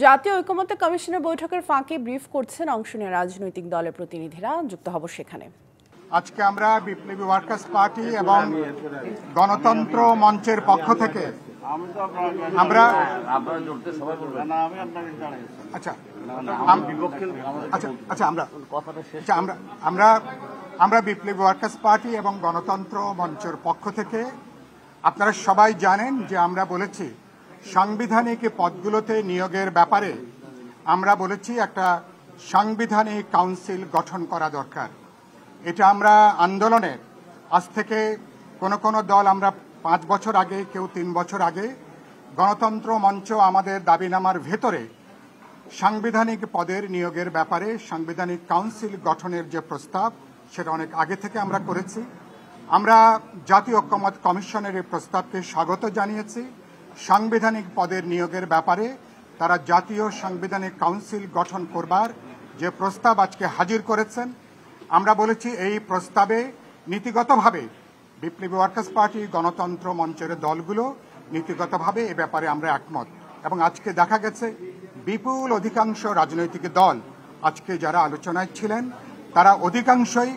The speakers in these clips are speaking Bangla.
জাতীয় ঐকমত্য কমিশনের বৈঠকের ফাঁকে ব্রিফ করছেন অংশ নেওয়া রাজনৈতিক দলের প্রতিনিধিরা। যুক্ত হব সেখানে। আজকে আমরা বিপ্লবী ওয়ার্কার্স পার্টি এবং গণতন্ত্র মঞ্চের পক্ষ থেকে আমরা আমরা বিপ্লবী ওয়ার্কার্স পার্টি এবং গণতন্ত্র মঞ্চের পক্ষ থেকে আপনারা সবাই জানেন যে আমরা বলেছি সাংবিধানিক পদগুলোতে নিয়োগের ব্যাপারে আমরা বলেছি একটা সাংবিধানিক কাউন্সিল গঠন করা দরকার। এটা আমরা আন্দোলনের আজ থেকে কোনো দল আমরা 5 বছর আগে, কেউ 3 বছর আগে গণতন্ত্র মঞ্চ আমাদের দাবিনামার ভেতরে সাংবিধানিক পদের নিয়োগের ব্যাপারে সাংবিধানিক কাউন্সিল গঠনের যে প্রস্তাব সেটা অনেক আগে থেকে আমরা করেছি। আমরা জাতীয় ঐকমত্য কমিশনের এই প্রস্তাবকে স্বাগত জানিয়েছি। সাংবিধানিক পদের নিয়োগের ব্যাপারে তারা জাতীয় সাংবিধানিক কাউন্সিল গঠন করবার যে প্রস্তাব আজকে হাজির করেছেন, আমরা বলেছি এই প্রস্তাবে নীতিগতভাবে বিপ্লবী ওয়ার্কার্স পার্টি গণতন্ত্র মঞ্চের দলগুলো নীতিগতভাবে এ ব্যাপারে আমরা একমত। এবং আজকে দেখা গেছে বিপুল অধিকাংশ রাজনৈতিক দল আজকে যারা আলোচনায় ছিলেন তারা অধিকাংশই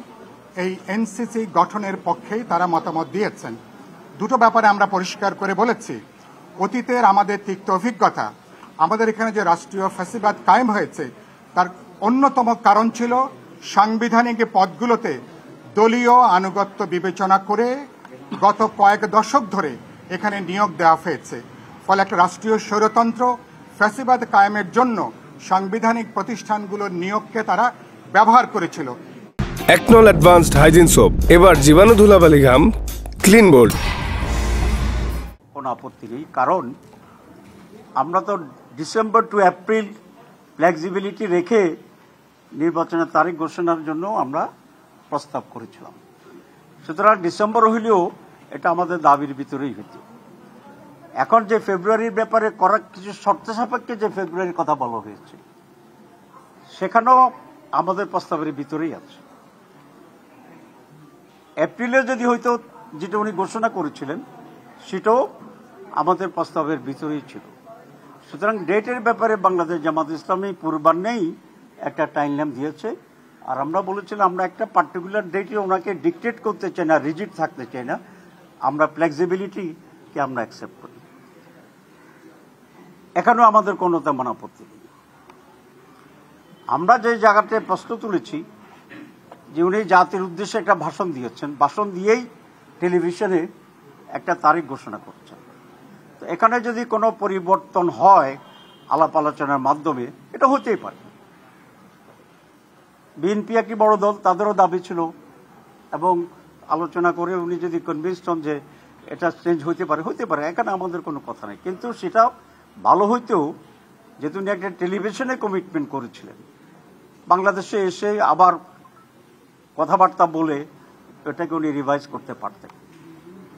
এই এনসিসি গঠনের পক্ষেই তারা মতামত দিয়েছেন। দুটো ব্যাপারে আমরা পরিষ্কার করে বলেছি, অতীতের আমাদের তিক্ত অভিজ্ঞতা, আমাদের এখানে যে রাষ্ট্রীয় ফ্যাসিবাদ কায়েম হয়েছে তার অন্যতম কারণ ছিল সাংবিধানিক পদগুলোতে দলীয় আনুগত্য বিবেচনা করে গত কয়েক দশক ধরে এখানে নিয়োগ দেওয়া হয়েছে। ফলে একটা রাষ্ট্রীয় স্বৈরতন্ত্র ফ্যাসিবাদ কায়েমের জন্য সাংবিধানিক প্রতিষ্ঠানগুলোর নিয়োগকে তারা ব্যবহার করেছিল। একনল অ্যাডভান্সড হাইজিন সোপ এবার জীবাণু ধুলাবালি ঘাম ক্লিন বোল্ড। কোনো আপত্তি নেই, কারণ আমরা তো ডিসেম্বর টু এপ্রিল ফ্লেক্সিবিলিটি রেখে নির্বাচনের তারিখ ঘোষণার জন্য আমরা প্রস্তাব করেছিলাম। সুতরাং ডিসেম্বর হইলেও এটা আমাদের দাবির ভিতরেই হইত। এখন যে ফেব্রুয়ারির ব্যাপারে করার কিছু শর্ত সাপেক্ষে যে ফেব্রুয়ারির কথা বলা হয়েছে সেখানেও আমাদের প্রস্তাবের ভিতরেই আছে। এপ্রিলে যদি হয়তো যেটা উনি ঘোষণা করেছিলেন সেটাও আমাদের প্রস্তাবের ভিতরেই ছিল। সুতরাং ডেটের ব্যাপারে বাংলাদেশ জামাত ইসলামী পূর্বাহ্নেই একটা টাইমলাইন দিয়েছে, আর আমরা বলেছিলাম আমরা একটা পার্টিকুলার ডেটে ওনাকে ডিকটেট করতে চাই না, রিজিড থাকতে চাই না, আমরা ফ্লেক্সিবিলিটিকে আমরা অ্যাকসেপ্ট করি। এখানেও আমাদের কোনো তেমন আপত্তি নেই। আমরা যে জায়গাটায় প্রশ্ন তুলেছি যে উনি জাতির উদ্দেশ্যে একটা ভাষণ দিয়েছেন, ভাষণ দিয়েই টেলিভিশনে একটা তারিখ ঘোষণা করছেন। তো এখানে যদি কোনো পরিবর্তন হয় আলাপ আলোচনার মাধ্যমে, এটা হতেই পারে। বিএনপি একটি বড় দল, তাদেরও দাবি ছিল, এবং আলোচনা করে উনি যদি কনভিন্সড হন যে এটা চেঞ্জ হতে পারে, এখানে আমাদের কোনো কথা নেই। কিন্তু সেটা ভালো হইতেও যেহেতু উনি একটা টেলিভিশনে কমিটমেন্ট করেছিলেন, বাংলাদেশে এসে আবার কথাবার্তা বলে এটাকে উনি রিভাইজ করতে পারতেন,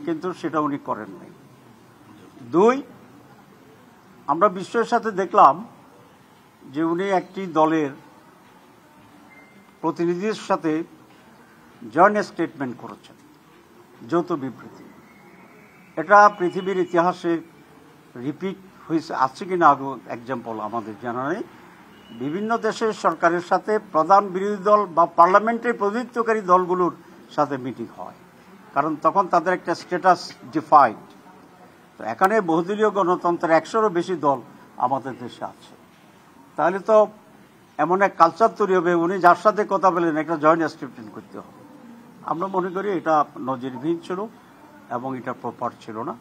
কিন্তু সেটা উনি করেন নাই। 2, আমরা বিস্ময়ের সাথে দেখলাম যে উনি একটি দলের প্রতিনিধির সাথে জয়েন্ট স্টেটমেন্ট করেছেন, যৌথ বিবৃতি। এটা পৃথিবীর ইতিহাসে রিপিট হয়েছে, আছে কিনা আগে এক্সাম্পল আমাদের জানা নেই। বিভিন্ন দেশের সরকারের সাথে প্রধান বিরোধী দল বা পার্লামেন্টের প্রতিনিধিত্বকারী দলগুলোর সাথে মিটিং হয়, কারণ তখন তাদের একটা স্ট্যাটাস ডিফাইন্ড। তো এখানে বহুদলীয় গণতন্ত্রের 100-এরও বেশি দল আমাদের দেশে আছে। তাহলে তো এমন এক কালচার তৈরি হবে, উনি যার সাথে কথা বলেন একটা জয়েন্ট স্টেটমেন্ট করতে হবে। আমরা মনে করি এটা নজিরবিহীন ছিল এবং এটা প্রপার ছিল না।